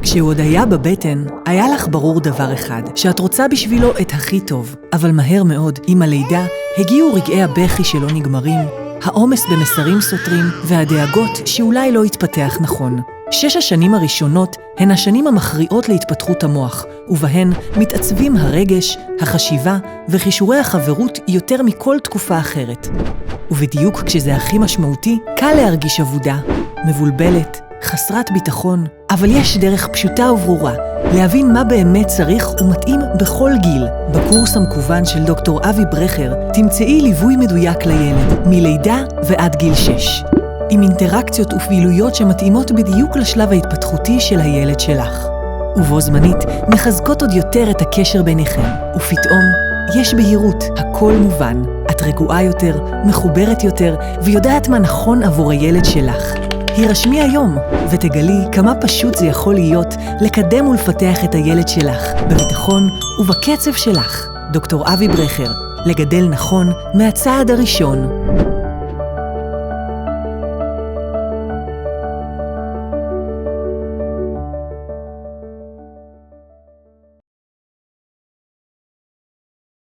כשהוא עוד היה בבטן, היה לך ברור דבר אחד, שאת רוצה בשבילו את הכי טוב. אבל מהר מאוד, עם הלידה, הגיעו רגעי הבכי שלא נגמרים, העומס במסרים סותרים והדאגות שאולי לא התפתח נכון. 6 השנים הראשונות הן השנים המכריעות להתפתחות המוח, ובהן מתעצבים הרגש, החשיבה וחישורי החברות יותר מכל תקופה אחרת. ובדיוק כשזה הכי משמעותי, קל להרגיש עבודה, מבולבלת, חסרת ביטחון, אבל יש דרך פשוטה וברורה להבין מה באמת צריך ומתאים בכל גיל. בקורס המקוון של דוקטור אבי ברכר תמצאי ליווי מדויק לילד, מלידה ועד גיל 6. עם אינטראקציות ופעילויות שמתאימות בדיוק לשלב ההתפתחותי של הילד שלך. ובו זמנית מחזקות עוד יותר את הקשר ביניכם, ופתאום יש בהירות, הכל מובן. את רגועה יותר, מחוברת יותר, ויודעת מה נכון עבור הילד שלך. הירשמי היום, ותגלי כמה פשוט זה יכול להיות לקדם ולפתח את הילד שלך, בביטחון ובקצב שלך. דוקטור אבי ברכר, לגדל נכון מהצעד הראשון.